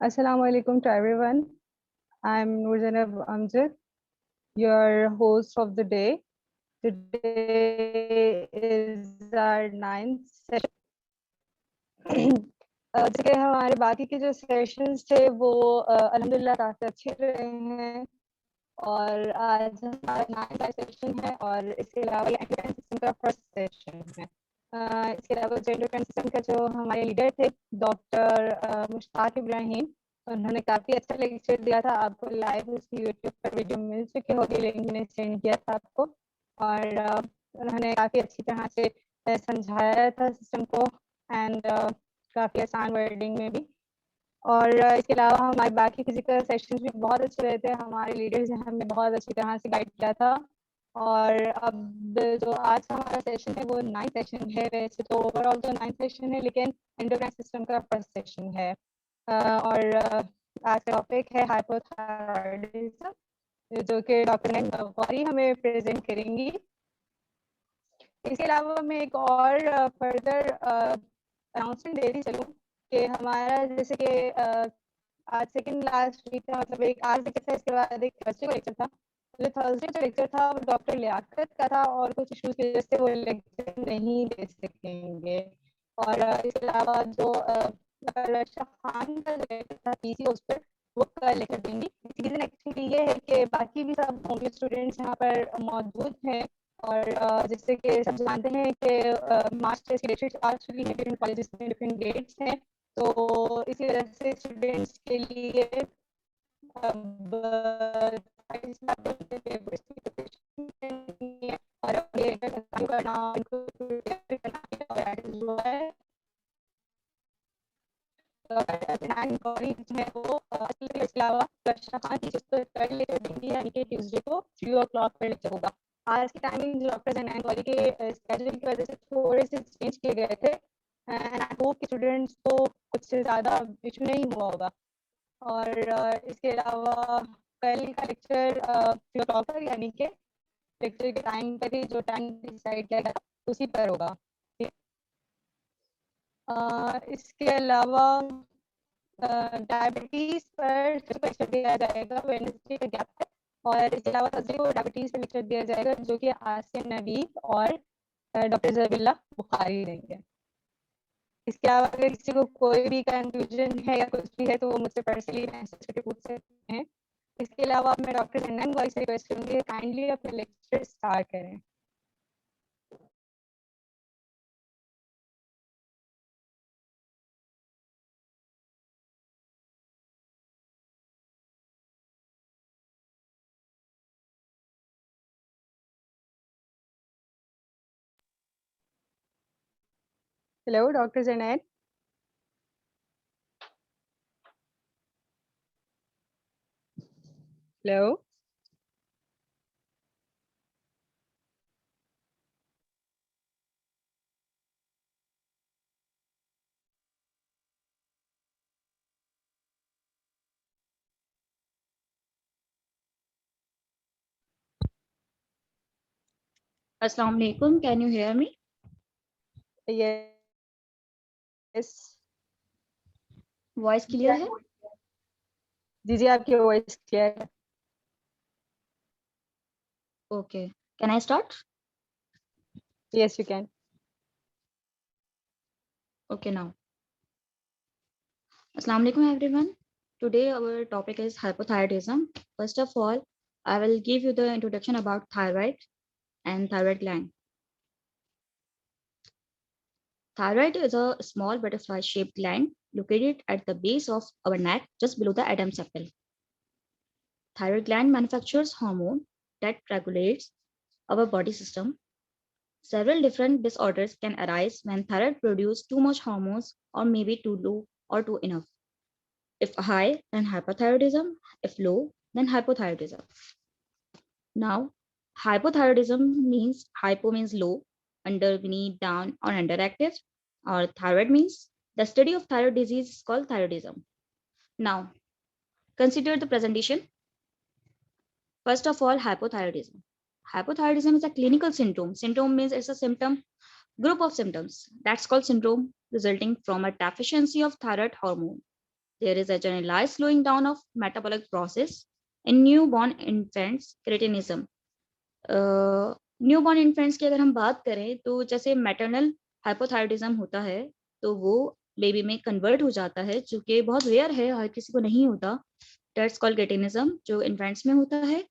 Assalamu alaikum to everyone. I'm Nurjanab Amjad, your host of the day. Today is our ninth session. जैसे कि हमारे बाकी के जो सेशंस थे वो अल्हम्दुलिल्लाह काफी अच्छे रहे हैं और आज हमारा नाइन्थ सेशन है और इसके अलावा ये एंडोक्राइन सिस्टम का फर्स्ट सेशन है। इसके अलावा जो एंडोक्राइन सिस्टम का जो हमारे लीडर थे डॉक्टर मुश्ताक इब्राहिम, उन्होंने काफी अच्छा लेक्चर दिया था। आपको लाइव उसकी यूट्यूब पर वीडियो मिल चुकी होगी, लिंक मैंने सेंड किया था आपको। और उन्होंने काफी अच्छी तरह से समझाया था सिस्टम को एंड काफी आसान वर्डिंग में भी। और इसके अलावा हमारे बाकी फिजिकल सेशंस भी बहुत अच्छे रहे थे। हमारे लीडर्स ने हमें बहुत अच्छी तरह से गाइड किया था। और अब जो आज का हमारा सेशन है वो नाइन्थ सेशन है। वैसे तो ओवरऑल तो नाइन्थ सेशन है, लेकिन एंडोक्राइन सिस्टम का फर्स्ट सेशन है। और आज का टॉपिक है हाइपोथायरॉयडिज्म, जो कि डॉक्टर नईम गौहरी हमें प्रेजेंट करेंगी। इसके अलावा मैं एक और फर्दर अनाउंसमेंट देती चलूँ कि हमारा जैसे कि आज सेकंड लास्ट वीक था, मतलब एक आज लेक्चर था, इसके बाद एक थर्सडे को लेक्चर था। जो थर्सडे जो लेक्चर था वो डॉक्टर लियाकत का था और कुछ इश्यूज की वजह से वो लेक्चर नहीं दे सकेंगे। और इसके अलावा जो रक्षा खान का जो लेक्चर था पीसी, उस पर वो कल लेक्चर देंगी। रीजन एक्चुअली ये है कि बाकी भी सब होम स्टूडेंट्स यहाँ पर मौजूद हैं और जैसे कि सब जानते हैं कि मास्टर्स की लेक्चर आ चुकी है डिफरेंट कॉलेजेस में, डिफरेंट डेट्स हैं। तो इसी वजह से स्टूडेंट्स के लिए अब और करना इनको जो है इसके अलावा रक्षा खान टीचर्स तो कर लेकर देंगी, यानी कि ट्यूसडे को 3 o'clock पर लेक्चर होगा। आज की टाइमिंग डॉक्टर जैन कॉलेज के स्केड्यूल की वजह से थोड़े से चेंज किए गए थे एंड आई होप कि स्टूडेंट्स को कुछ ज़्यादा इशू नहीं हुआ होगा। और इसके अलावा कल का लेक्चर 3 o'clock पर, यानी कि लेक्चर के टाइम पर ही जो टाइम डिसाइड किया गया था उसी पर होगा। इसके अलावा डायबिटीज पर लेक्चर दिया जाएगा, वेडनेसडे का गैप है। और इसके अलावा थर्सडे को डायबिटीज पर लेक्चर दिया जाएगा, जो कि आसिम नवीद और डॉक्टर जबीला बुखारी देंगे। इसके अलावा अगर किसी को कोई भी कंफ्यूजन है या कुछ भी है तो वो मुझसे पर्सनली मैसेज करके पूछ सकते हैं। इसके अलावा मैं डॉक्टर नन्नन वॉइस से रिक्वेस्ट करूंगी काइंडली अपने लेक्चर स्टार्ट करें। हेलो डॉक्टर जैनैन। Hello. Assalamu alaikum. Can you hear me? Yes. Voice clear है? जी जी, आपकी वॉइस क्लियर है। Okay. Can I start? Yes you can. Okay, now. Assalamu alaikum, everyone. Today our topic is hypothyroidism. First of all, I will give you the introduction about thyroid and thyroid gland. Thyroid is a small butterfly-shaped gland located at the base of our neck, just below the Adam's apple. Thyroid gland manufactures hormone that regulates our body system. Several different disorders can arise when thyroid produces too much hormones or maybe too low or too enough. If high, then hyperthyroidism. If low, then hypothyroidism. Now, hypothyroidism means hypo means low, under, beneath, down, or underactive. Or thyroid means the study of thyroid disease is called thyroidism. Now, consider the presentation. First of all, hypothyroidism. Hypothyroidism is a clinical syndrome. Syndrome means it's a symptom, group of symptoms. That's called syndrome resulting from a deficiency of thyroid hormone. There is a generalized slowing down of metabolic process in newborn infants cretinism. Newborn infants की अगर हम बात करें तो जैसे maternal hypothyroidism होता है तो वो बेबी में कन्वर्ट हो जाता है, जो कि बहुत रेयर है, हर किसी को नहीं होता. दैट्स कॉल्ड क्रेटिनिज्म, जो इन्फेंट्स में होता है.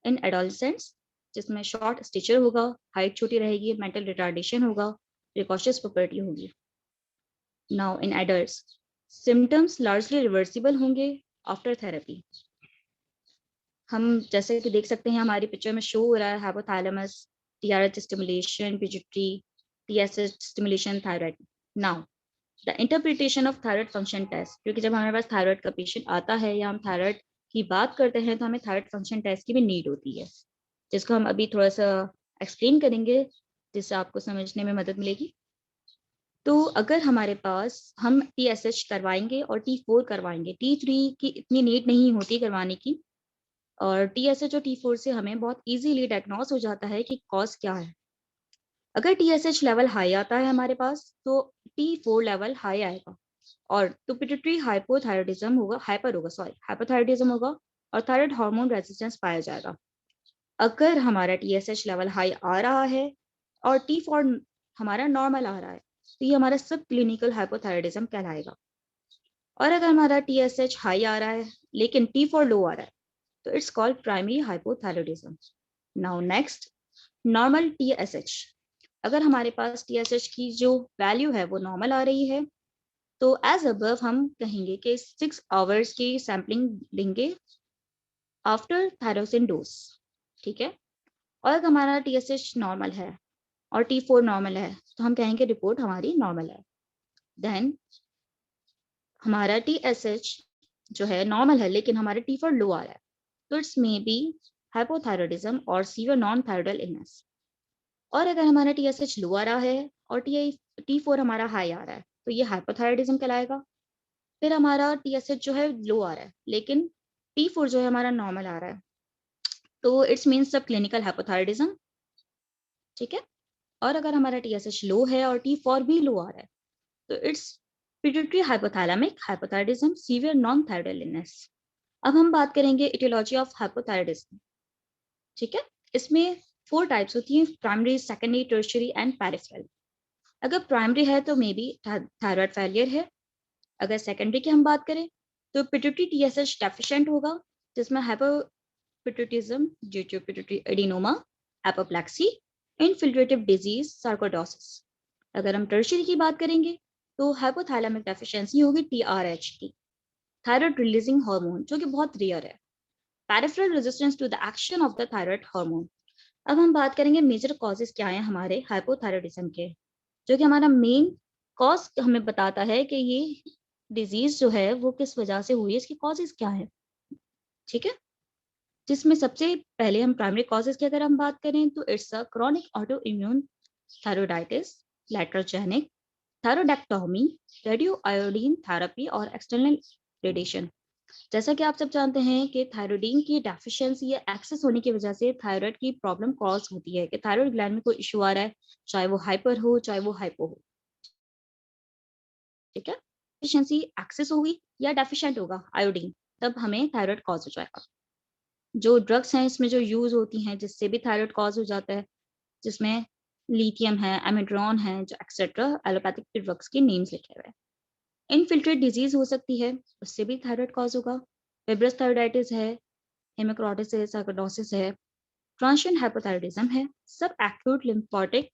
इन एडोलसेंट्स, जिसमें शॉर्ट स्टिचर होगा, हाइट छोटी रहेगी, मेंटल रिटार्डेशन होगा, प्रिकॉशियस प्रॉपर्टी होगी. Now in adults, symptoms largely reversible होंगे आफ्टर थेरेपी. हम जैसे कि देख सकते हैं हमारी पिक्चर में शो हो रहा है hypothalamus, TRH stimulation, pituitary, TSH stimulation, thyroid. Now the interpretation of thyroid function test, क्योंकि जब हमारे पास थायराइड का पेशेंट आता है या हम थायराइड की बात करते हैं तो हमें थायराइड फंक्शन टेस्ट की भी नीड होती है, जिसको हम अभी थोड़ा सा एक्सप्लेन करेंगे जिससे आपको समझने में मदद मिलेगी. तो अगर हमारे पास हम टीएसएच करवाएंगे और T4 करवाएंगे, T3 की इतनी नीड नहीं होती करवाने की, और टीएसएच और T4 से हमें बहुत इजीली डायग्नोस हो जाता है कि कॉज क्या है. अगर टीएसएच लेवल हाई आता है हमारे पास तो T4 लेवल हाई आएगा और तो पिट्यूटरी हाइपोथायराइडिज्म होगा, हाइपोथायराइडिज्म होगा और थायराइड हार्मोन रेजिस्टेंस पाया जाएगा. अगर हमारा टीएसएच लेवल हाई आ रहा है और T4 हमारा नॉर्मल आ रहा है तो ये हमारा सब क्लिनिकल हाइपोथायराइडिज्म कहलाएगा. और अगर हमारा टीएसएच हाई आ रहा है लेकिन T4 लो आ रहा है तो it's called primary hypothyroidism. Now next, normal TSH. अगर हमारे पास टीएसएच की जो वैल्यू है वो नॉर्मल आ रही है तो एज अबव हम कहेंगे कि 6 आवर्स की सैम्पलिंग लेंगे आफ्टर थायरोसिन डोज. ठीक है. और अगर हमारा टीएसएच नॉर्मल है और T4 नॉर्मल है तो हम कहेंगे रिपोर्ट हमारी नॉर्मल है. देन हमारा टीएसएच जो है नॉर्मल है लेकिन हमारा T4 लो आ रहा है तो इट्स मे बी हाइपोथायराइडिज्म और सीवियर नॉन थायराइडल इलनेस. और अगर हमारा टीएसएच लो आ रहा है और T4 हमारा हाई आ रहा है तो ये हाइपोथायराइडिज्म कहलाएगा. फिर हमारा टीएसएच जो है लो आ रहा है लेकिन T4 जो है हमारा नॉर्मल आ रहा है तो इट्स मीन्स सब क्लिनिकल हाइपोथायराइडिज्म. ठीक है. और अगर हमारा टीएसएच लो है और T4 भी लो आ रहा है तो it's pituitary hypothalamic hypothyroidism, severe non thyroidal illness. अब हम बात करेंगे इटियोलॉजी ऑफ हाइपोथायराइडिज्म. ठीक है. इसमें 4 टाइप्स होती हैं, primary, secondary, tertiary and peripheral. अगर प्राइमरी है तो मे बी थायराइड फेलियर है. अगर सेकेंडरी की हम बात करें तो पिट्यूटरी टीएसएच डेफिशिएंट होगा जिसमें hypopituitarism due to pituitary adenoma, apoplexy, infiltrative disease, sarcoidosis. अगर हम टर्शियरी की बात करेंगे तो हाइपोथैलेमिक डेफिशिएंसी होगी टीआरएच की, थायराइड रिलीजिंग हार्मोन, जो कि बहुत रेयर है. Peripheral resistance to the action of the thyroid hormone. अब हम बात करेंगे मेजर कॉजेज क्या हैं हमारे हाइपोथायराइडिज्म के, जो कि हमारा मेन कॉज हमें बताता है कि ये डिजीज जो है वो किस वजह से हुई है, इसके कॉजेज क्या है. ठीक है. जिसमें सबसे पहले हम प्राइमरी कॉजेज की अगर हम बात करें तो it's a chronic auto immune thyroiditis, iatrogenic thyroidectomy, radio iodine therapy और एक्सटर्नल रेडिएशन. जैसा कि आप सब जानते हैं कि थायरोडीन की डेफिशिएंसी या एक्सेस होने की वजह से थायराइड की प्रॉब्लम कॉज होती है कि थायराइड ग्लैंड में कोई इशू आ रहा है, चाहे वो हाइपर हो चाहे वो हाइपो हो. ठीक है. डेफिशिएंसी एक्सेस होगी या डेफिशिएंट होगा आयोडीन, तब हमें थायराइड कॉज हो जाएगा. जो ड्रग्स हैं इसमें जो यूज होती हैं जिससे भी थायराइड कॉज हो जाता है, जिसमें लिथियम है, एमिड्रॉन है, जो एक्सेट्रा एलोपैथिक के ड्रग्स के नेम्स लिखे हुए हैं. इनफिल्ट्रेट डिजीज हो सकती है, उससे भी थायराइड कॉज होगा. फिब्रस थायराइडाइटिस है, हेमिक्रोटिस है, सार्कोइडोसिस है, ट्रांशिएंट हाइपोथायराइडिज्म है, सब एक्यूट लिम्फोटिक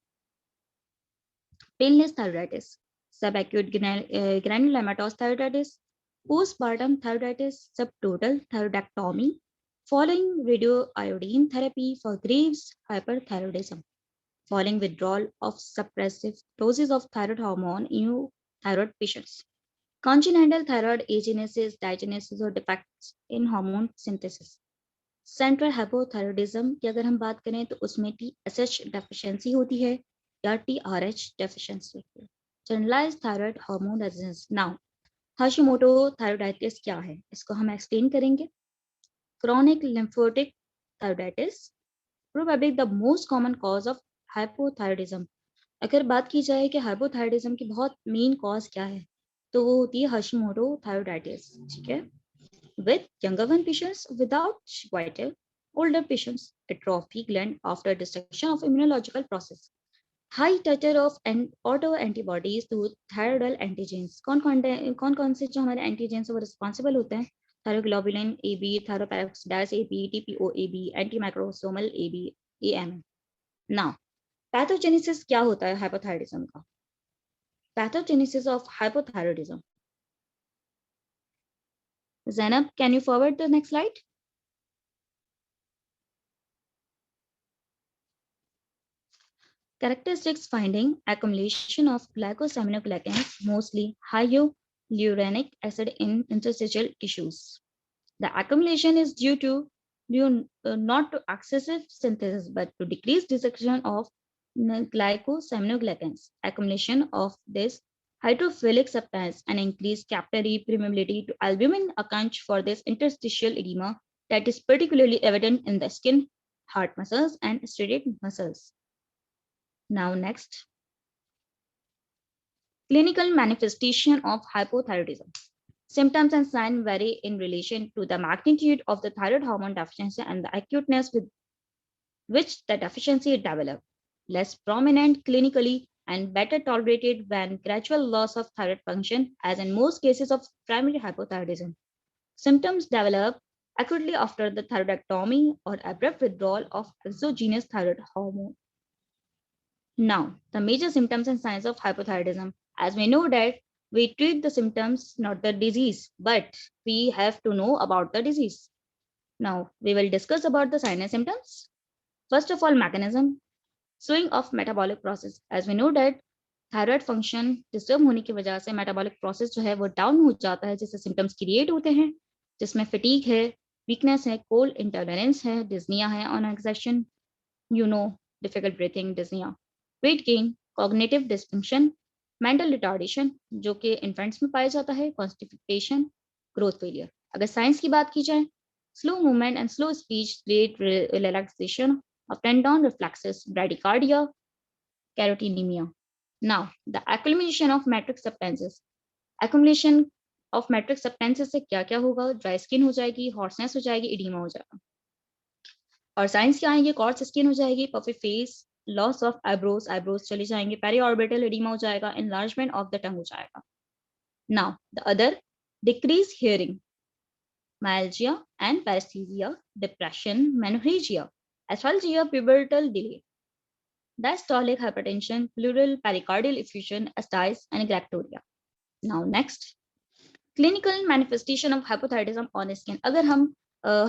पेलनेस थायराइडाइटिस, सब एक्यूट ग्रैनुलोमेटोस थायराइडाइटिस, पोस्टपार्टम थायराइडाइटिस, सब total थायरोडेक्टोमी, following radioiodine therapy for Graves' hyperthyroidism, following withdrawal of suppressive doses of thyroid hormone in thyroid patients, congenital thyroid agenesis, diagenesis or defects in hormone synthesis. Central hypothyroidism की अगर हम बात करें तो उसमें TSH deficiency होती है या टीआरएच डेफिशिएंसी होती है. Generalised thyroid hormone resistance. Now Hashimoto thyroiditis क्या है इसको हम एक्सप्लेन करेंगे. Chronic lymphotic thyroiditis, probably the most common cause of hypothyroidism. अगर बात की जाए कि हाइपोथायराइडिज्म की बहुत मेन कॉज क्या है तो वो होती है हशिमोटो थायराइडाइटिस, ठीक है, with younger one patients without vital, older patients atrophy gland after destruction of immunological process, high titer of auto antibodies to thyroidal antigens। कौन कौन से जो हमारे एंटीजेंस वो रिस्पॉन्सिबल होते हैं, thyroglobulin A B, thyroperoxidase A B, TPO A B, anti microsomal A B, AM. Now pathogenesis क्या होता है हाइपोथायरॉयडिज्म का? Pathogenesis of hypothyroidism, Zainab, can you forward the next slide? Characteristics finding accumulation of glycosaminoglycans, mostly hyaluronic acid in interstitial tissues. The accumulation is due not to excessive synthesis but to decreased dissection of glycosaminoglycans. Accumulation of this hydrophilic substance and increased capillary permeability to albumin accounts for this interstitial edema that is particularly evident in the skin, heart muscles, and striated muscles. Now next, clinical manifestation of hypothyroidism. Symptoms and signs vary in relation to the magnitude of the thyroid hormone deficiency and the acuteness with which the deficiency develops. Less prominent clinically and better tolerated when gradual loss of thyroid function, as in most cases of primary hypothyroidism. Symptoms develop acutely after the thyroidectomy or abrupt withdrawal of exogenous thyroid hormone. Now, the major symptoms and signs of hypothyroidism. As we know that we treat the symptoms, not the disease, but we have to know about the disease. Now, we will discuss about the signs and symptoms. First of all, mechanism, slowing of metabolic process. As we know that thyroid function disturb होने की वजह से metabolic process जो है वो down हो जाता है, जिससे symptoms क्रिएट होते हैं, जिसमें fatigue है, weakness है, cold intolerance है, dyspnea है on exertion, difficult breathing, dyspnea, weight gain, cognitive dysfunction, mental retardation जो कि इन्फेंट्स में पाया जाता है, constipation, growth failure। अगर साइंस की बात की जाए, slow movement and slow speech, great relaxation of tendon reflexes, bradycardia, carotenemia. Now, the accumulation of matrix substances. Accumulation of matrix substances से क्या क्या होगा? ड्राई स्किन हो जाएगी, हॉर्सनेस हो जाएगी, इडीमा हो जाएगा। और साइंस क्या आएंगे? कॉर्स स्किन हो जाएगी, puffy face, loss of eyebrows चले जाएंगे, पेरी ऑर्बिटल एडिमा हो जाएगा, एनलार्जमेंट ऑफ द टंग हो जाएगा। Now the other, decrease hearing, myalgia and paresthesia, depression, menorrhagia, asphalgia, pubertal delay, diastolic hypertension, pleural pericardial effusion, ascites, and galactoria. Now next, clinical manifestation of hypothyroidism on skin. अगर हम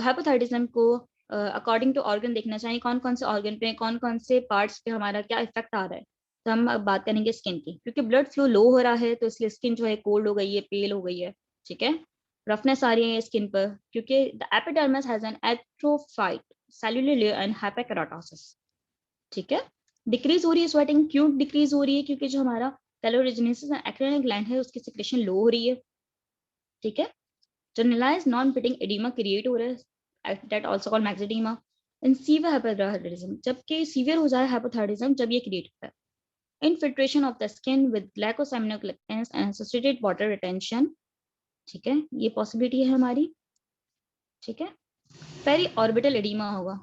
hypothyroidism को according to organ देखना चाहिए, कौन कौन से organ पे, कौन कौन से पार्ट्स पे हमारा क्या इफेक्ट आ रहा है, तो हम अब बात करेंगे स्किन की, क्योंकि ब्लड फ्लो लो हो रहा है तो इसलिए स्किन जो है कोल्ड हो गई है, पेल हो गई है, ठीक है, रफनेस आ रही है स्किन पर, क्योंकि the epidermis has an atrophied cellular layer and hyperkeratosis, ठीक है। डिक्रीज हो रही है स्वेटिंग, क्यों डिक्रीज हो रही है? क्योंकि जो हमारा कैलोरीजेनेसिस एंड एक्रेनिक ग्लैंड है उसकी सिक्रेशन लो हो रही है, ठीक है। Generalise non pitting oedema create हो रहा है, that also called myxoedema in severe hypothyroidism, जबकि सीवियर हो जाए हाइपोथायरायडिज्म जब ये क्रिएट होता है। Infiltration of the skin with glycosaminoglycans and associated water retention, ठीक है, ये पॉसिबिलिटी है हमारी, ठीक है। पेरी ऑर्बिटल एडिमा होगा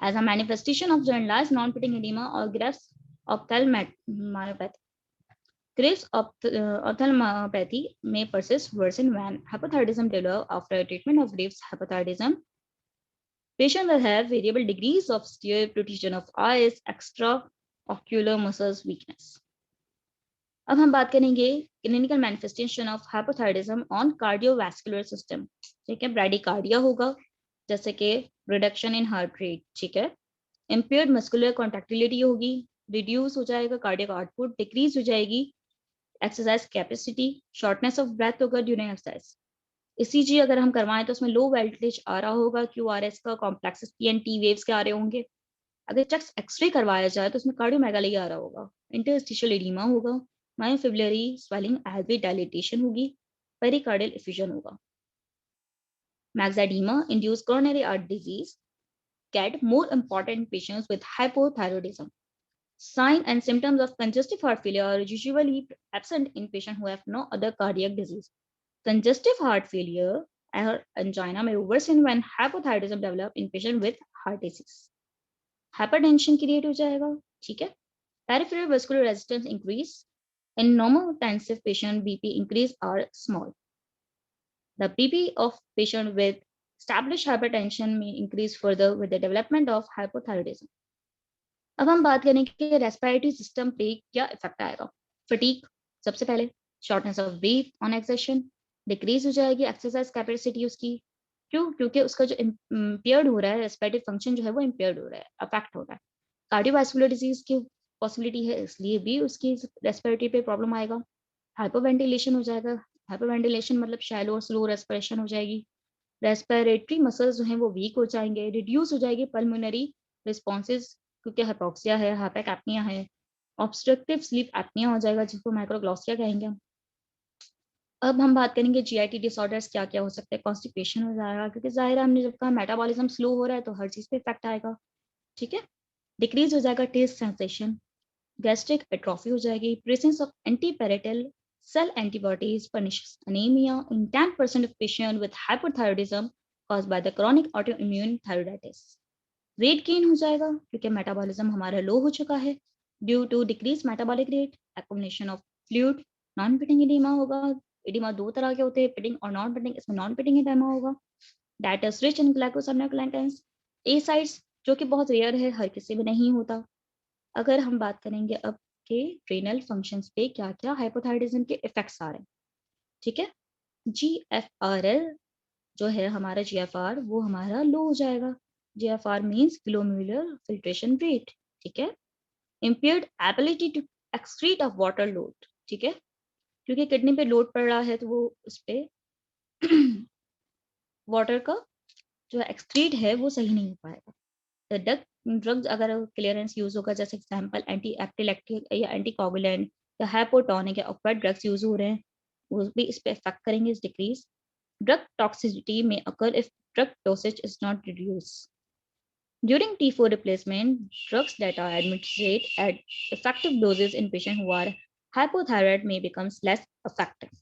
as a manifestation of generalise non pitting oedema और Graves ophthalmopathy. Graves ophthalmopathy may persist worsen when hypothyroidism develops after treatment of Graves' hypothyroidism. Patient will have variable degrees of steer, protrusion of eyes, extraocular muscles weakness. अब हम बात करेंगे clinical manifestation of hypothyroidism on cardiovascular system, ठीक है। Bradycardia होगा, जैसे कि reduction in heart rate, ठीक है। इम्पेयर्ड मस्कुलर कॉन्ट्रैक्टिलिटी होगी, रिड्यूस हो जाएगा कार्डियक आउटपुट, डिक्रीज हो जाएगी exercise capacity, shortness of breath होगा ड्यूरिंग एक्सरसाइज। ईसीजी अगर हम करवाएं तो उसमें लो वोल्टेज आ रहा होगा, क्यूआरएस का, कॉम्प्लेक्स पीएनटी वेव्स के आ रहे होंगे। अगर चेस्ट एक्सरे करवाया जाए तो उसमें कार्डियोमेगाली आ रहा होगा, इंटरस्टिशियल एडिमा होगा, मायोफिब्रिलरी स्वेलिंग, एल्वे डायलिटेशन होगी, पेरिकार्डियल एफ्यूजन होगा। Myxoedema induce coronary artery disease, get more important patients with hypothyroidism. Sign and symptoms of congestive heart failure are usually absent in patients who have no other cardiac disease. Congestive heart failure or angina may worsen when hypothyroidism develop in patient with heart disease. Hypertension create हो जाएगा, ठीक है? Peripheral vascular resistance increase. In normotensive patient, BP increase are small. The BP of patient with established hypertension may increase further with the development of hypothyroidism. अब हम बात करें कि respiratory system पे क्या इफेक्ट आएगा. फटीग सबसे पहले, shortness of breath on exertion, decrease हो जाएगी एक्सरसाइज कैपेसिटी उसकी. क्यों? क्योंकि उसका जो इम्पेयर्ड हो रहा है, रेस्पिरेटरी फंक्शन जो है वो इम्पेयर्ड हो रहा है, अफेक्ट हो रहा है. कार्डियोवास्कुलर डिजीज की पॉसिबिलिटी है, इसलिए भी उसकी रेस्पिरेटरी पे प्रॉब्लम आएगा. हाइपरवेंटिलेशन हो जाएगा. हाइपरवेंटिलेशन मतलब शैलो और स्लो रेस्पिरेशन हो जाएगी. रेस्पिरेटरी मसल्स जो हैं वो वीक हो जाएंगे. रिड्यूस हो जाएगी पल्मोनरी रिस्पॉन्सेज, क्योंकि हाइपोक्सिया है, हाइपोकैप्निया है. ऑब्स्ट्रक्टिव स्लीप एप्निया हो जाएगा, जिसको माइक्रोग्लोसिया कहेंगे. अब हम बात करेंगे जीआईटी डिसऑर्डर्स क्या क्या हो सकते हैं. कॉन्स्टिपेशन हो जाएगा, क्योंकि जाहिर है हमने जब कहा मेटाबॉलिज्म स्लो हो रहा है तो हर चीज पे इफेक्ट आएगा, ठीक है. डिक्रीज हो जाएगा टेस्ट सेंसेशन. गैस्ट्रिक एट्रोफी हो जाएगी. Presence of antiparietal cell antibodies punishes anemia in 10% of patients with hypothyroidism caused by the chronic autoimmune thyroiditis. Weight gain हो जाएगा, क्योंकि मेटाबॉलिज्म हमारा लो हो चुका है due to decrease metabolic rate. Accumulation of fluid. Non pitting oedema होगा. Oedema दो तरह के होते हैं, पिटिंग और नॉन पिटिंग. इसमें नॉन पिटिंग एडिमा होगा. That is rich in glycosaminoglycans. Acids, जो कि बहुत रेयर है, हर किसी में नहीं होता. अगर हम बात करेंगे अब के रेनल फंक्शंस पे क्या क्या हाइपोथायराइडिज्म के इफेक्ट्स आ रहे हैं, ठीक है. GFRL जो है हमारा GFR, वो हमारा लो हो जाएगा. GFR means glomerular filtration rate, ठीक है. Impaired ability to excrete of water load, ठीक है, क्योंकि किडनी पे लोड पड़ रहा है तो वो उस पे वाटर का जो एक्सक्रीट है वो सही नहीं हो पाएगा. ड्रग्स अगर क्लियरेंस यूज होगा, जैसे एग्जांपल एंटी एपिलेक्टिक या एंटीकोगुलेंट या हाइपोटोनिक या ऑक्वाइड ड्रग्स यूज हो रहे हैं, वो भी इस पे इफेक्ट करेंगे, इस डिक्रीज. ड्रग टॉक्सिसिटी में occur if drug dosage is not reduce. During T4 replacement, drugs that are administered at effective doses in patients who are hypothyroid may become less effective.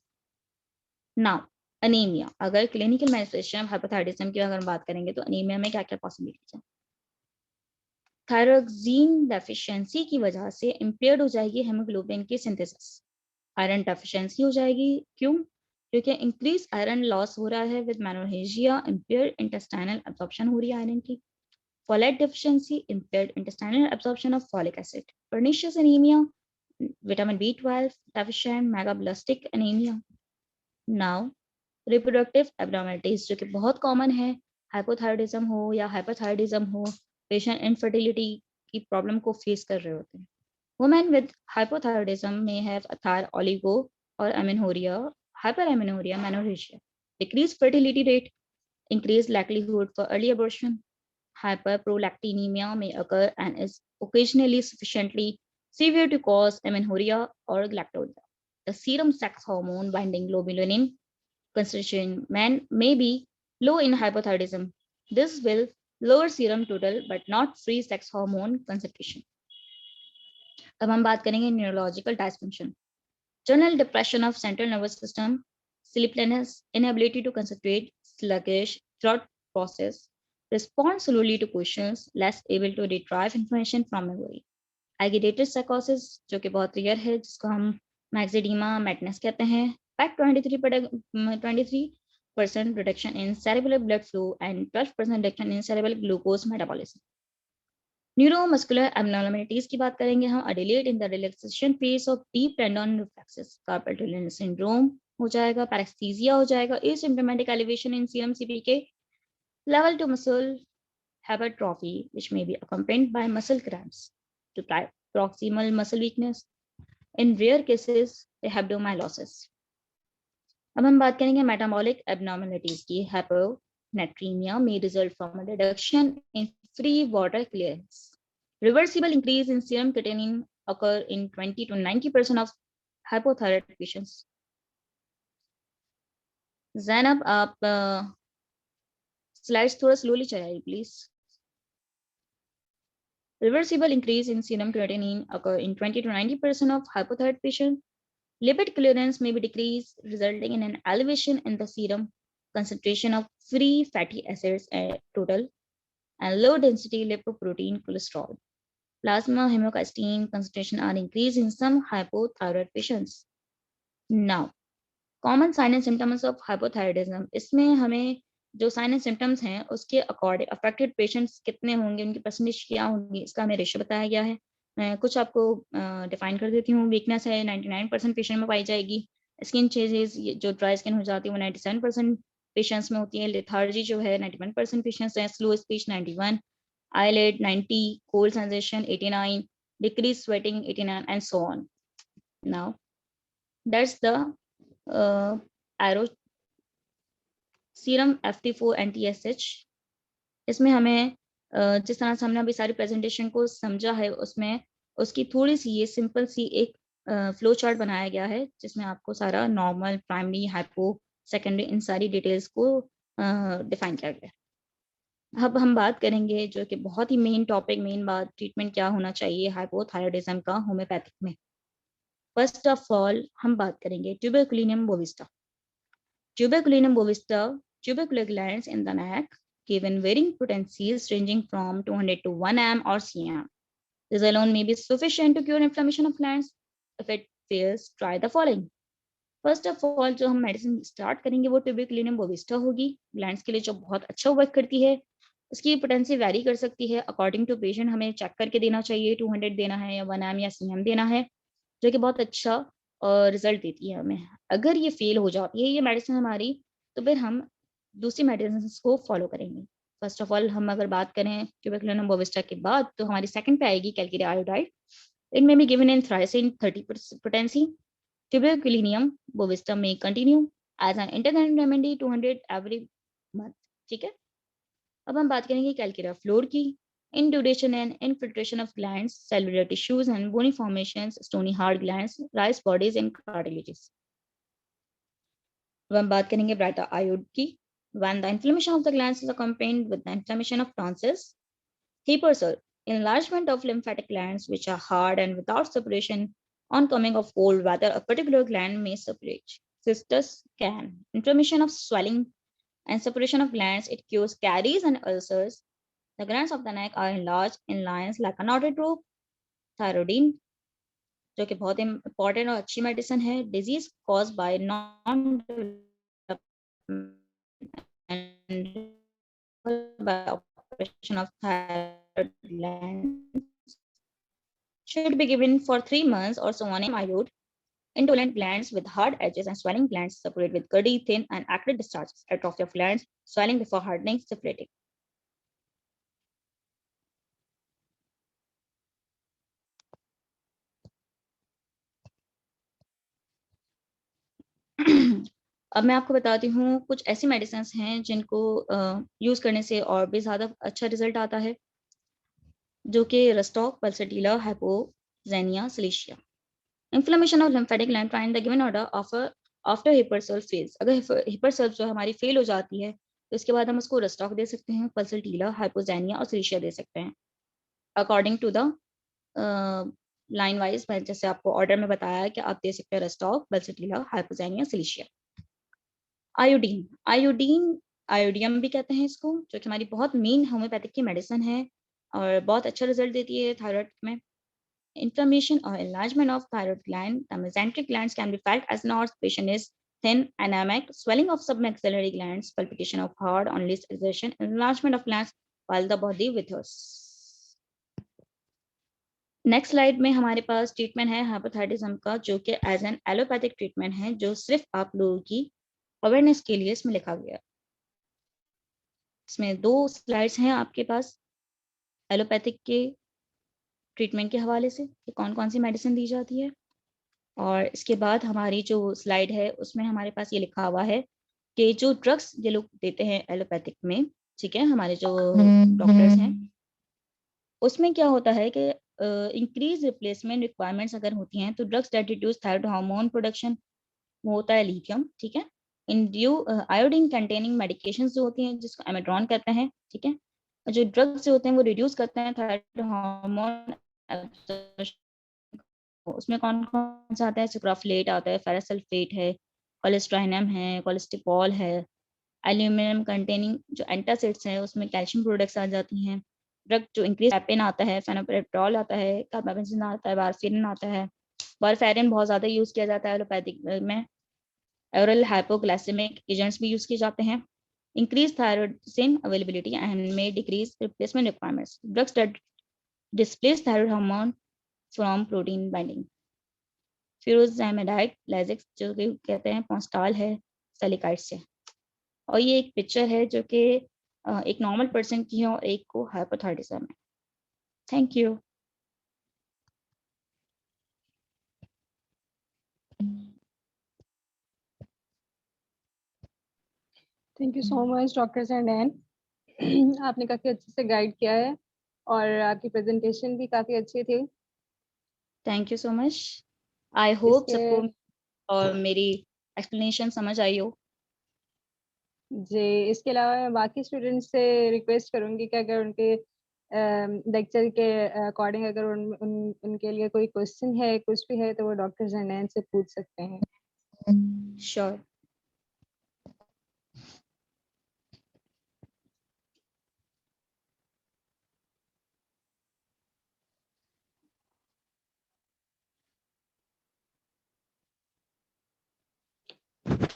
Now, anemia. अगर clinical manifestation of hypothyroidism की अगर हम बात करेंगे तो anaemia में क्या क्या पॉसिबिलिटीज हैं. थायरोक्सिन डेफिशिएंसी की वजह से इम्पेयर्ड हो जाएगी हेमोग्लोबिन की सिंथेसिस. आयरन डेफिशिएंसी हो जाएगी. क्यों? क्योंकि इंक्रीज आयरन लॉस हो रहा है with menorrhagia. Impaired intestinal absorption हो रही है आयरन की. Folate deficiency, impaired intestinal absorption of folic acid. Pernicious anemia, vitamin B12 deficient, megaloblastic anemia. Now, reproductive abnormalities जो कि बहुत कॉमन है, हाइपोथायराइडिज्म हो या हाइपरथायराइडिज्म हो, पेशेंट इनफर्टिलिटी की प्रॉब्लम को फेस कर रहे होते हैं. Women with hypothyroidism may have athyr oligo or amenorrhea, hyperamenoria, menorrhagia. Decreased fertility rate, increased likelihood for early abortion. Hyperprolactinemia may occur and is occasionally sufficiently severe to cause amenorrhea or galactoria. The serum sex hormone binding globulin concentration may be low in hypothyroidism. This will lower serum total but not free sex hormone concentration. अब हम बात करेंगे neurological dysfunction. General depression of central nervous system, sleeplessness, inability to concentrate, sluggish thought process, respond slowly to questions, less able to retrieve information from memory. Agitated psychosis, जो कि बहुत rare है, जिसको हम मैक्सिडीमा मैडनेस कहते हैं. Fact 23% reduction in cerebral blood flow and 12% reduction in cerebral glucose metabolism. Neuromuscular abnormalities की बात करेंगे हम. Delayed in the relaxation phase of deep tendon reflexes. Carpal tunnel syndrome हो जाएगा. पैरेस्थीसिया हो जाएगा. Asymptomatic elevation in serum CPK level to muscle hypertrophy, which may be accompanied by muscle cramps, to proximal muscle weakness. In rare cases, rhabdomyolysis. अब हम बात करेंगे metabolic abnormalities की. Hyponatremia may result from a reduction in free water clearance. Reversible increase in serum creatinine occur in 20 to 90% of hypothyroid patients. Zainab, आप slides थोड़ा slowly चलाइए please. Reversible increase in serum creatinine occur in 20 to 90% of hypothyroid patients. Lipid clearance may be decreased, resulting in an elevation in the serum concentration of free fatty acids total and low density lipoprotein cholesterol. Plasma homocysteine concentration are increased in some hypothyroid patients. Now, common sign and symptoms of hypothyroidism, इसमें हमें जो sign and symptoms हैं उसके according affected patients कितने होंगे, उनकी percentage क्या होंगी, इसका हमें रेशो बताया गया है। मैं कुछ आपको डिफाइन कर देती हूँ। वीकनेस है 99% पेशेंट में पाई जाएगी। स्किन चेंजेस, जो ड्राई स्किन हो जाती है वो 97% पेशेंट्स में होती है। लेथार्जी जो है 91% पेशेंट्स हैं। Slow speech 91, eyelid 90, cold sensation 89, decrease sweating 89 and so on. Now that's the arrow serum FT4 NTSH। इसमें हमें जिस तरह से हमने अभी सारी प्रेजेंटेशन को समझा है, उसमें उसकी थोड़ी सी ये सिंपल सी एक फ्लो चार्ट बनाया गया है, जिसमें आपको सारा नॉर्मल, प्राइमरी, हाइपो, सेकेंडरी, इन सारी डिटेल्स को डिफाइन किया गया है। अब हम बात करेंगे जो कि बहुत ही मेन टॉपिक, मेन बात, ट्रीटमेंट क्या होना चाहिए हाइपोथायराइडिज्म का होम्योपैथिक में। फर्स्ट ऑफ ऑल हम बात करेंगे ट्यूबरकुलिनियम Bovista. Tuberculinum bovista, tubercular glands in the neck, given varying potencies ranging from 200 to 1 m or cm. This alone may be sufficient to cure inflammation of glands. If it fails, try the following. First of all जो हम medicine start करेंगे वो ट्यूबरकुलिनियम Bovista होगी। Glands के लिए जो बहुत अच्छा वर्क करती है। उसकी पोटेंसी वैरी कर सकती है अकॉर्डिंग टू पेशेंट, हमें चेक करके देना चाहिए 200 देना है या 1 m या cm देना है, जो कि बहुत अच्छा रिजल्ट देती है हमें। अगर ये फेल हो जाती है ये मेडिसिन हमारी, तो फिर हम दूसरी मेडिसिन को फॉलो करेंगे। फर्स्ट ऑफ ऑल हम अगर बात करें ट्यूबरकुलिनियम बोविस्टा के बाद, तो हमारी सेकंड पे आएगी Calcarea iodide. It may be given in thrice in 30% potency. Tuberculinium bovista may continue as an intermittent remedy 200 every month। ठीक है। अब हम बात करेंगे कैलकेरिया फ्लोर की। In duration and infiltration of glands, cellular tissues and bony formations, stony hard glands, rice bodies and cartilages। अब हम बात करेंगे ब्राटा आयोड की। When the inflammation of the glands is accompanied with the inflammation of tonsils, Hepatosal, enlargement of lymphatic glands which are hard and without separation on coming of cold weather, a particular gland may separate. Cystus can. Inflammation of swelling and separation of glands, it cures caries and ulcers. The glands of the neck are enlarged in lines like a knotted rope. Thyroidine, जो कि बहुत important और अच्छी medicine है। Disease cause by non operation of thyroid glands should be given for 3 months or so on. Iode, indolent glands with hard edges and swelling glands separate with gutty, thin and acrid discharges. Atrophy of glands, swelling before hardening, separating. अब मैं आपको बताती हूँ कुछ ऐसी medicine हैं जिनको use करने से और भी ज्यादा अच्छा रिजल्ट आता है, जो कि रस्टॉक, पल्सटीला, हाइपोजेनिया, सिलिशिया। Inflammation of lymphatic gland find the given order after Hepatosal fails। अगर Hepatosal जो हमारी फेल हो जाती है तो इसके बाद हम उसको रस्टॉक दे सकते हैं, पल्सटीला, हाइपोजेनिया और सिलिशिया दे सकते हैं according to the line wise. मैं जैसे आपको ऑर्डर में बताया कि आप दे सकते हैं रस्टॉक, पल्सटीला, हाइपोजेनिया, सिलिशिया। आयोडीन, आयोडियम भी कहते हैं इसको, जो कि हमारी बहुत मेन होम्योपैथिक की मेडिसिन है और बहुत अच्छा रिजल्ट देती है थायराइड में। Inflammation or enlargement of thyroid gland, the mesenteric glands can be felt as an patient is thin, anemic, swelling of submaxillary glands, palpitation of heart on least exertion, enlargement of glands while the body withers। Next slide में हमारे पास treatment है hypothyroidism का, जो कि as an allopathic treatment है, जो सिर्फ आप लोगों की अवेयरनेस के लिए इसमें लिखा गया। इसमें 2 स्लाइड्स हैं आपके पास एलोपैथिक के ट्रीटमेंट के हवाले से कि कौन कौन सी मेडिसिन दी जाती है, और इसके बाद हमारी जो स्लाइड है उसमें हमारे पास ये लिखा हुआ है कि जो ड्रग्स ये लोग देते हैं एलोपैथिक में, ठीक है, हमारे जो डॉक्टर्स हैं, उसमें क्या होता है कि इंक्रीज रिप्लेसमेंट रिक्वायरमेंट्स अगर होती हैं तो drugs that reduce thyroid hormone production, वो होता है लिथियम, ठीक है। इंड्यू आयोडीन कंटेनिंग मेडिकेशंस जो होती हैं जिसको एमेड्रॉन कहते हैं, ठीक है, जो ड्रग्स जो होते हैं वो रिड्यूस करते हैं थायराइड हार्मोन। उसमें कौन कौन सा आता है? सुक्राफलेट आता है, फेरस सल्फेट है, कोलेस्ट्राइनम है, कोलेस्टिकॉल है, एल्यूमिनियम कंटेनिंग जो एंटासिड्स हैं उसमें कैल्शियम प्रोडक्ट्स आ जाती हैं। ड्रग जो इंक्रीज पैपेन आता है, फेनोपेरेट्रोल आता है, कार्बापेंसिन आता है, वारफेरिन आता है। वारफेरिन बहुत ज़्यादा यूज़ किया जाता है एलोपैथिक में। ओरल हाइपोग्लाइसेमिक एजेंट्स भी यूज़ किए जाते हैं। Increase thyroxine availability and may decrease replacement requirements. Drugs that displace thyroid hormone from protein binding. Furosemide Lasix जो कि कहते हैं पोस्टाल है सेलिकाइड से। और ये एक पिक्चर है जो कि एक नॉर्मल पर्सन की है और एक को हाइपोथायराइडिज्म है। Thank you. Thank you so much doctor सैंडैन। आपने काफ़ी अच्छे से गाइड किया है और आपकी प्रेजेंटेशन भी काफ़ी अच्छी थी। Thank you so much. I hope इसके सबको और मेरी एक्सप्लेनेशन समझ आई हो। जी, इसके अलावा मैं बाकी स्टूडेंट्स से रिक्वेस्ट करूंगी कि अगर उनके लेक्चर के अकॉर्डिंग अगर उनके लिए कोई क्वेश्चन है, कुछ भी है, तो वो डॉक्टर सैंडैन से पूछ सकते हैं। श्योर।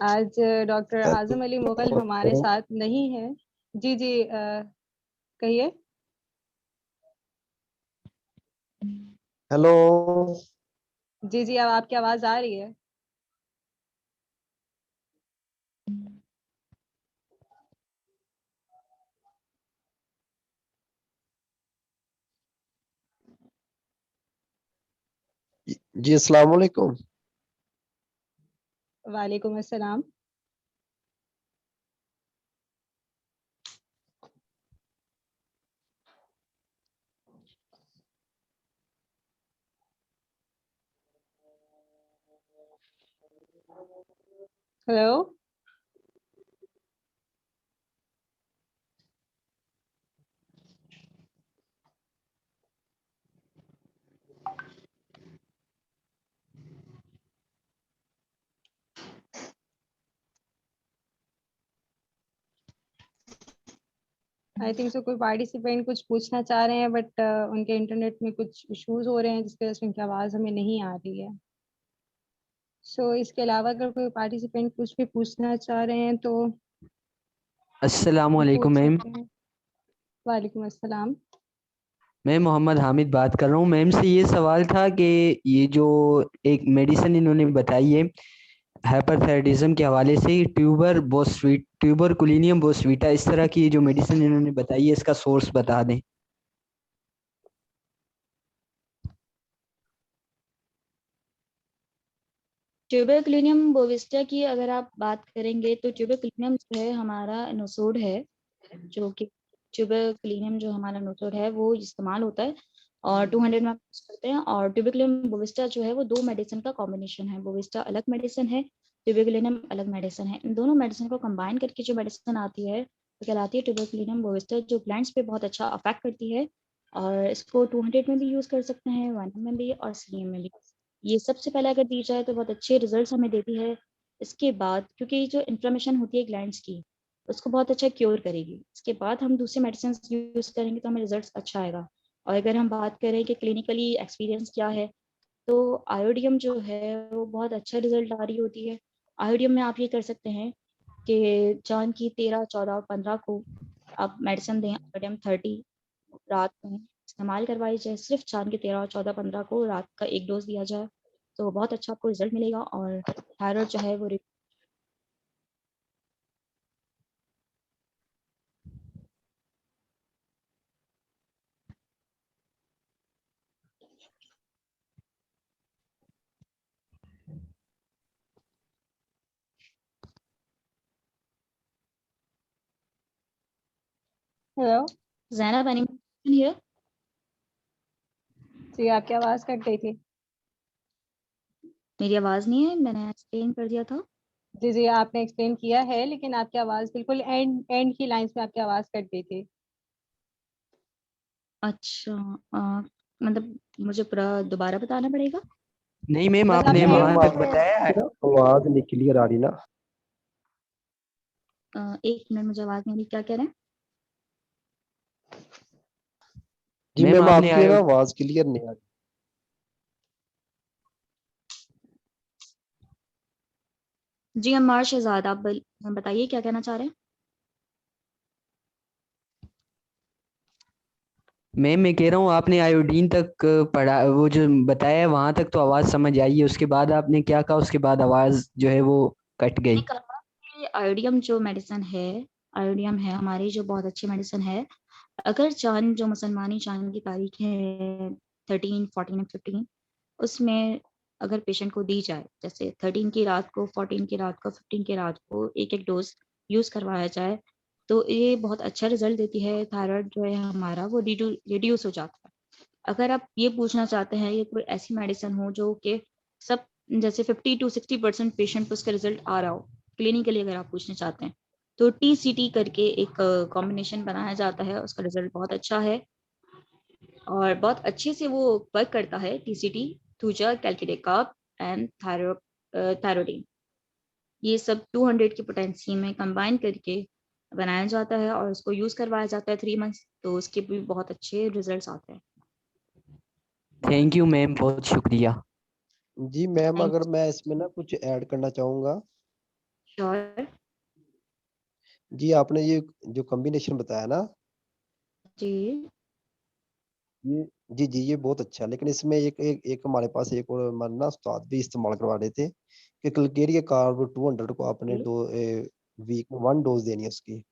आज डॉक्टर आजम अली मुगल हमारे साथ नहीं है। जी जी, कहिए। हेलो। जी जी, अब आपकी आवाज आ रही है। जी अस्सलाम वालेकुम। वालेकुम अस्सलाम। हेलो। आई थिंक सो कोई पार्टिसिपेंट कुछ पूछना चाह रहे हैं, बट उनके इंटरनेट में कुछ इश्यूज हो रहे हैं जिसकी वजह से उनकी आवाज़ हमें नहीं आ रही है। सो इसके अलावा अगर कोई पार्टिसिपेंट कुछ भी पूछना चाह रहे हैं तो अस्सलाम वो वालेकुम पूछ मैम। सकते हैं। वालेकुम अस्सलाम। मैं मोहम्मद हामिद बात कर रहा हूँ। मैम से ये सवाल था कि ये जो एक मेडिसिन इन्होंने बताई है हाइपरथायराइडिज्म के हवाले से, ट्यूबरकुलिनियम बोस्वीटा, इस तरह की जो मेडिसिन इन्होंने बताई है इसका सोर्स बता दें। ट्यूबरकुलिनियम बोविस्टा की अगर आप बात करेंगे तो ट्यूबरकुलिनियम जो है हमारा नोसोड है, जो कि ट्यूबरकुलिनियम जो हमारा नोसोड है वो इस्तेमाल होता है और 200 में यूज करते हैं। और ट्यूबरकुलिनियम बोविस्टा जो है वो दो मेडिसिन का कॉम्बिनेशन है। बोविस्टा अलग मेडिसिन है, ट्यूबरकुलिनियम अलग मेडिसिन है। इन दोनों मेडिसिन को कंबाइन करके जो मेडिसिन आती है वो कहलाती है ट्यूबरकुलिनियम बोविस्टा, जो ग्लैंड्स पे बहुत अच्छा अफेक्ट करती है। और इसको 200 में भी यूज़ कर सकते हैं, 1 में भी और CM में भी। ये सबसे पहले अगर दी जाए तो बहुत अच्छे रिजल्ट्स हमें देती है। इसके बाद क्योंकि जो इन्फ्लेमेशन होती है ग्लैंड्स की उसको बहुत अच्छा क्योर करेगी। इसके बाद हम दूसरे मेडिसिन यूज़ करेंगे तो हमें रिजल्ट अच्छा आएगा। और अगर हम बात करें कि क्लिनिकली एक्सपीरियंस क्या है, तो आयोडियम जो है वो बहुत अच्छा रिजल्ट आ रही होती है। आयोडियम में आप ये कर सकते हैं कि चांद की 13, 14 और 15 को आप मेडिसिन दें। आयोडियम 30 रात में इस्तेमाल करवाई जाए, सिर्फ चांद के 13 और 14, 15 को रात का एक डोज दिया जाए तो बहुत अच्छा आपको रिजल्ट मिलेगा और थायराइड जो है वो हेलो। ज़ैनब एनिमेशन हियर। जी, आपकी आवाज़ कट गई थी। मेरी आवाज़ नहीं है, मैंने एक्सप्लेन कर दिया था। जी जी, आपने एक्सप्लेन किया है, लेकिन आपकी आवाज़ बिल्कुल एंड एंड की लाइंस में आपकी आवाज़ कट गई थी। अच्छा, मतलब मुझे पूरा दोबारा बताना पड़ेगा? नहीं मैम, बस आपने आपने वहां मैम तक आपकी बताया है। आवाज नहीं क्लियर आ रही ना। एक मिनट, मुझे आवाज नहीं आ रही, क्या कह रहे हैं? जी मैम मैम आपने आपकी ना आवाज क्लियर नहीं आ रही। जी अम्मार शहजाद, आप बताइए क्या कहना चाह रहे हैं? मैम मैं कह रहा हूँ आपने आयोडीन तक पढ़ा, वो जो बताया है वहां तक तो आवाज समझ आई है, उसके बाद आपने क्या कहा, उसके बाद आवाज जो है वो कट गई। मैंने कहा कि आयोडियम जो मेडिसिन है, आयोडियम है हमारी जो बहुत अच्छी मेडिसिन है। अगर चांद जो मुसलमानी चांद की तारीख है 13, 14 और 15, उसमें अगर पेशेंट को दी जाए, जैसे 13 की रात को, 14 की रात को, 15 की रात को एक एक डोज यूज करवाया जाए, तो ये बहुत अच्छा रिजल्ट देती है। थायराइड जो है हमारा वो रिड्यूस हो जाता है। अगर आप ये पूछना चाहते हैं ये कोई ऐसी मेडिसिन हो जो कि सब, जैसे 50 to 60% पेशेंट को उसका रिजल्ट आ रहा हो, क्लिनिकली अगर आप पूछना चाहते हैं, तो TCT करके एक कॉम्बिनेशन बनाया जाता है, उसका रिजल्ट बहुत अच्छा है और बहुत अच्छे से वो वर्क करता है। TCT, थूजा, कैल्किडेकाप एंड थायरोडीन, ये सब 200 की पोटेंसी में कंबाइन करके बनाया जाता है और उसको यूज करवाया जाता है 3 मंथ्स, तो उसके भी बहुत अच्छे रिजल्ट्स आते हैं। थैंक यू मैम, बहुत शुक्रिया। जी मैम थैंक अगर मैं इसमें ना कुछ ऐड करना चाहूंगा। श्योर। जी आपने ये जो कॉम्बिनेशन बताया ना, जी ये जी जी ये बहुत अच्छा है, लेकिन इसमें एक हमारे पास एक और हमारे ना उस्ताद भी इस्तेमाल करवा रहे थे कि क्लकेरिया कार्ब 200 को आपने वीक में 1 डोज देनी है उसकी।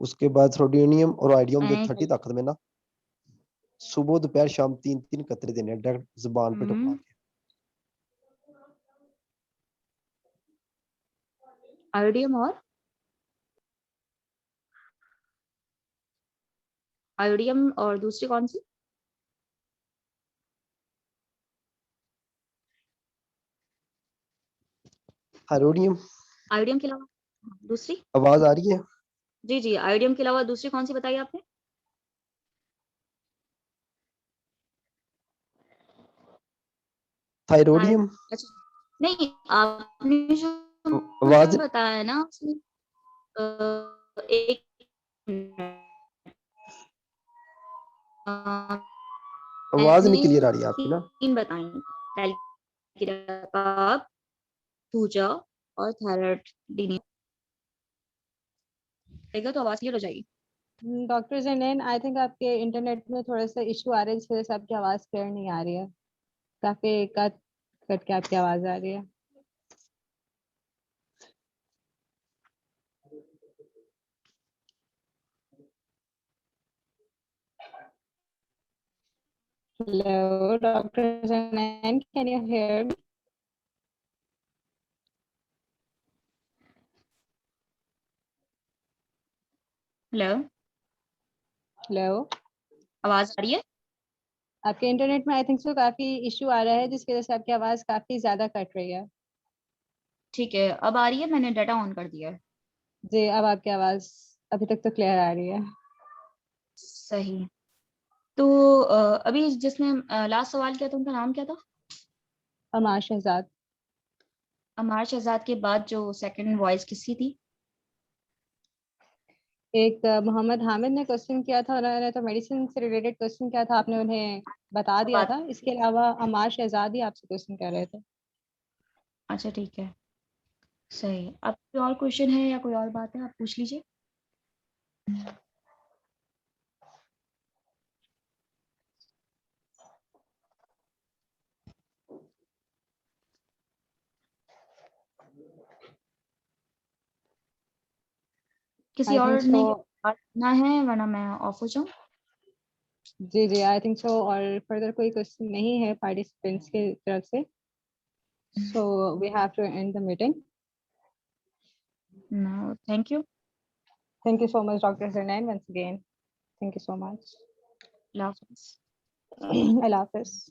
उसके बाद थ्रोडियनियम और आइडियम जो 30 ताकत में ना सुबह दोपहर शाम 3-3 कतरे देने हैं डायरेक्ट जुबान पे टपका के। आयोडियम और आयोडियम और दूसरी कौन सी? हाइड्रोनियम। आयोडियम के अलावा दूसरी? आवाज आ रही है? जी जी, आयोडियम के अलावा दूसरी कौन सी बताई आपने? थायरोडियम। अच्छा, नहीं, आपने जो मुझे आवाज बताया ना उसमें एक आवाज नहीं मैंने क्लियर आ रही है आपकी ना। 3 बताई, कैल्किडाप, थूजा और थायराइड। तो आवाज क्लियर हो जाएगी। डॉक्टर जैनैन, आई थिंक आपके इंटरनेट में थोड़ा सा इशू आ रहा है, जिस वजह से आपकी आवाज क्लियर नहीं आ रही है। काफी कट कट के आपकी आवाज आ रही है। हेलो डॉक्टर जैनैन, can you hear me? Hello, hello. आवाज आ रही है? आपके इंटरनेट में आई थिंक सो काफी इशू आ रहा है, जिसकी वजह से आपकी आवाज काफी ज्यादा कट रही है। ठीक है, अब आ रही है, मैंने डाटा ऑन कर दिया है। जी, अब आपकी आवाज अभी तक तो क्लियर आ रही है। सही। तो अभी जिसने लास्ट सवाल किया था उनका नाम क्या था? अमार शहजाद। अमार शहजाद के बाद जो सेकंड वॉइस किसकी थी? एक मोहम्मद हामिद ने क्वेश्चन किया था, उन्होंने तो मेडिसिन से रिलेटेड क्वेश्चन किया था, आपने उन्हें बता दिया बात। था। इसके अलावा अमार शहजाद ही आपसे क्वेश्चन कर रहे थे। अच्छा ठीक है, सही। अब कोई और क्वेश्चन है या कोई और बात है, आप पूछ लीजिए। किसी आई थिंक और सो। ने बात करना है, वरना मैं ऑफ हो जाऊं? जी जी, आई थिंक सो। और फर्दर कोई क्वेश्चन नहीं है पार्टिसिपेंट्स की तरफ से, so we have to end the meeting. No, thank you. Thank you so much doctor जरनैन, once again thank you so much. अल्लाह हाफिज़। अल्लाह हाफिज।